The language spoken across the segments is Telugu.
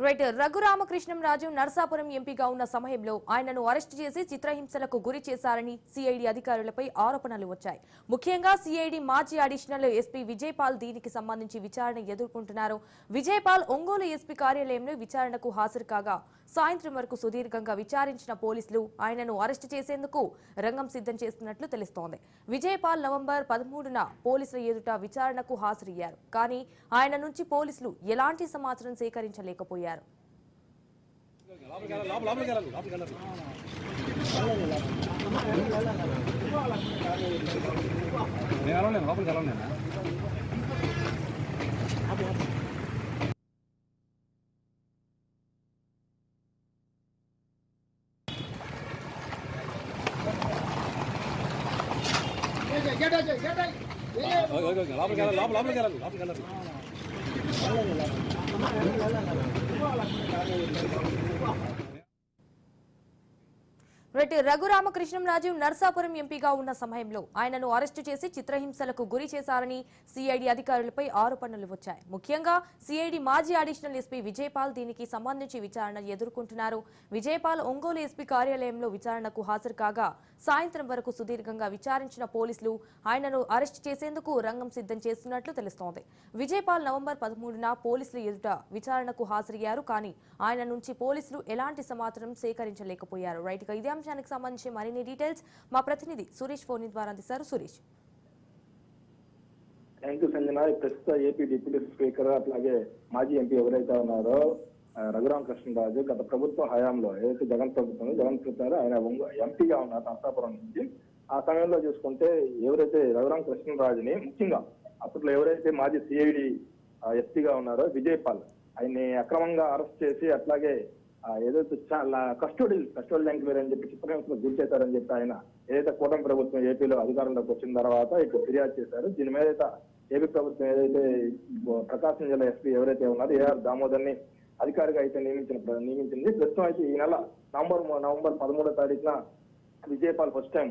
రైట్ రఘురామకృష్ణంరాజు నర్సాపురం ఎంపీగా ఉన్న సమయంలో ఆయనను అరెస్ట్ చేసి చిత్రహింసలకు గురి చేశారని సిఐడి అధికారులపై ఆరోపణలు వచ్చాయి. ముఖ్యంగా సిఐడి మాజీ అడిషనల్ ఎస్పీ విజయపాల్ దీనికి సంబంధించి విచారణ ఎదుర్కొంటున్నారు. విజయపాల్ ఒంగోలు ఎస్పీ కార్యాలయంలో విచారణకు హాజరు కాగా సాయంత్రం వరకు సుదీర్ఘంగా విచారించిన పోలీసులు ఆయనను అరెస్ట్ చేసేందుకు రంగం సిద్ధం చేస్తున్నట్లు తెలుస్తోంది. విజయపాల్ నవంబర్ 13న పోలీసుల ఎదుట విచారణకు హాజరయ్యారు. కానీ ఆయన నుంచి పోలీసులు ఎలాంటి సమాచారం సేకరించలేకపోయారు. రఘురామకృష్ణంరాజు నర్సాపురం ఎంపీగా ఉన్న సమయంలో ఆయనను అరెస్టు చేసి చిత్రహింసలకు గురి చేశారని సిఐడి అధికారులపై ఆరోపణలు వచ్చాయి. ముఖ్యంగా సిఐడి మాజీ అడిషనల్ ఎస్పీ విజయపాల్ దీనికి సంబంధించి విచారణ ఎదుర్కొంటున్నారు. విజయపాల్ ఒంగోలు ఎస్పీ కార్యాలయంలో విచారణకు హాజరు కాగా సాయంత్రం వరకు సుదీర్ఘంగా విచారించిన పోలీసులు ఆయనను అరెస్ట్ చేసేందుకు రంగం సిద్ధం చేస్తున్నట్లు తెలుస్తోంది. విజయపాల్ నవంబర్ 13న పోలీసుల ఎదుట విచారణకు హాజరయ్యారు. కానీ ఆయన నుంచి పోలీసులు ఎలాంటి సమాచారం సేకరించలేకపోయారు. రైట్ గా ఇదే అంశానికి సంబంధించి మరిన్ని డీటెయిల్స్ మా ప్రతినిధి సురేష్ ఫోన్ ద్వారా అందిస్తారు. సురేష్. Thank you Sanjana. ప్రస్తుత ఏపీ డిప్యూటీ స్పీకర్ అట్లాగే మాజీ ఎంపీ ఎవరైతే ఉన్నారో రఘురామకృష్ణరాజు గత ప్రభుత్వ హయాంలో ఏదైతే జగన్ ప్రభుత్వం ఆయన ఎంపీగా ఉన్నారు నర్సాపురం నుంచి. ఆ సమయంలో చూసుకుంటే ఎవరైతే రఘురామకృష్ణరాజుని ముఖ్యంగా అప్పట్లో ఎవరైతే మాజీ సిఐడి ఎస్పీగా ఉన్నారో విజయపాల్ ఆయన్ని అక్రమంగా అరెస్ట్ చేసి అట్లాగే ఏదైతే చాలా కస్టోడియల్ ఎంక్వైరీ అని చెప్పి చిత్రహింసలకు గురి చేశారని చెప్పి ఆయన ఏదైతే కూటమి ప్రభుత్వం ఏపీలో అధికారంలోకి వచ్చిన తర్వాత ఇక్కడ ఫిర్యాదు చేశారు. దీని మీద ఏపీ ప్రభుత్వం ఏదైతే ప్రకాశం జిల్లా ఎస్పీ ఎవరైతే ఉన్నారో ఏఆర్ దామోదర్ని అధికారిగా అయితే నియమించింది. ప్రస్తుతం అయితే ఈ నెల నవంబర్ 13వ తారీఖున విజయపాల్ ఫస్ట్ టైం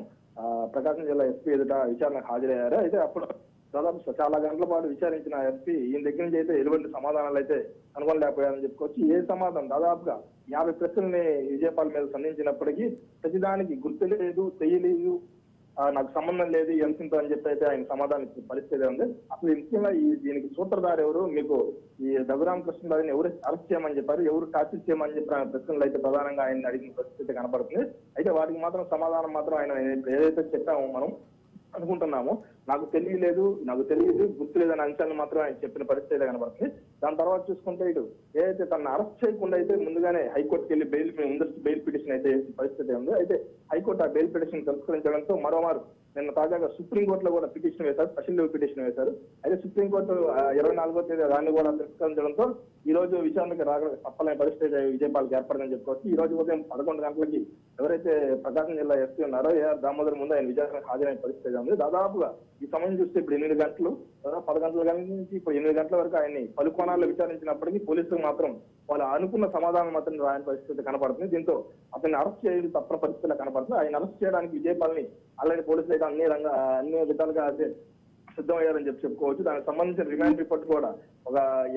ప్రకాశం జిల్లా ఎస్పీ ఎదుట విచారణకు హాజరయ్యారు. అయితే అప్పుడు దాదాపు చాలా గంటల పాటు విచారించిన ఎస్పీ ఈయన దగ్గర నుంచి అయితే ఎటువంటి సమాధానాలు అయితే కనుగొనలేకపోయారని చెప్పుకోవచ్చు. ఏ సమాధానం దాదాపుగా 50 ప్రశ్నల్ని విజయపాల్ మీద సంధించినప్పటికీ ప్రతిదానికి గుర్తు లేదు, తెలియలేదు, నాకు సంబంధం లేదు ఎంతో అని చెప్పి అయితే ఆయన సమాధానం ఇచ్చిన పరిస్థితి ఉంది. అసలు ముఖ్యంగా దీనికి సూత్రధారు ఎవరు, మీకు ఈ రఘురామకృష్ణరాజుని ఎవరు అరెస్ట్ చేయమని చెప్పారు, ఎవరు టార్చర్ చేయమని చెప్పి ఆయన ప్రశ్నలు అయితే ప్రధానంగా ఆయన అడిగిన పరిస్థితి కనపడుతుంది. అయితే వాటికి మాత్రం సమాధానం మాత్రం ఆయన ఏదైతే చెప్పామో మనం అనుకుంటున్నాము నాకు తెలియదు, గుర్తులేదు అనే అంశాన్ని మాత్రం ఆయన చెప్పిన పరిస్థితి కనబడుతుంది. దాని తర్వాత చూసుకుంటే ఇటు ఏదైతే తనను అరెస్ట్ చేయకుండా అయితే ముందుగానే హైకోర్టుకి వెళ్ళి బెయిల్ పిటిషన్ అయితే పరిస్థితి ఉంది. అయితే హైకోర్టు ఆ బెయిల్ పిటిషన్ తిరస్కరించడంతో మరోమారు నిన్న తాజాగా సుప్రీంకోర్టులో కూడా పిటిషన్ వేశారు, స్పెషల్ లీవ్ పిటిషన్ వేశారు. అయితే సుప్రీంకోర్టు 24వ తేదీ దాన్ని కూడా తిరస్కరించడంతో ఈ రోజు విచారణకు తప్పలేని పరిస్థితి విజయపాల్కి ఏర్పడిందని చెప్పుకోవచ్చు. ఈ రోజు ఉదయం 11 గంటలకి ఎవరైతే ప్రకాశం జిల్లా ఎస్పీ ఉన్నారో ఏఆర్ దామోదర్ ముందు ఆయన విచారణకు హాజరైన పరిస్థితి ఉంది. దాదాపుగా ఈ సమయం చూస్తే ఇప్పుడు 8 గంటలు, 10 గంటల నుంచి ఇప్పుడు 8 గంటల వరకు ఆయన్ని పలు కోణాల్లో విచారించినప్పటికీ పోలీసులు మాత్రం వాళ్ళు అనుకున్న సమాధానం మాత్రం రాయని పరిస్థితి కనపడుతుంది. దీంతో అతన్ని అరెస్ట్ చేయడం తప్పని పరిస్థితుల్లో కనపడుతుంది. ఆయన అరెస్ట్ చేయడానికి విజయపాల్ని ఆల్రెడీ పోలీసులు అయితే అన్ని విధాలుగా అయితే సిద్ధమయ్యారని చెప్పుకోవచ్చు. దానికి సంబంధించిన రిమాండ్ రిపోర్ట్ కూడా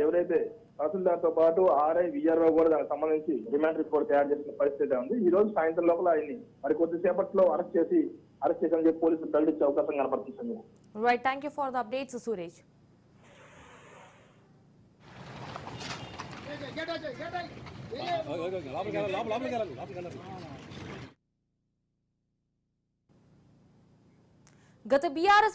ఎవరైతే తహసీల్దార్తో పాటు ఆర్ఐ విఆర్ఓ కూడా దానికి సంబంధించి రిమాండ్ రిపోర్ట్ తయారు చేసిన పరిస్థితి ఉంది. ఈ రోజు సాయంత్రం లోపల ఆయన్ని మరి కొద్దిసేపట్లో అరెస్ట్ చేసి చెప్పి పోలీసులు తరలించే అవకాశం కనపడుతుంది. Right, thank you for the updates Suresh. గత బీఆర్ఎస్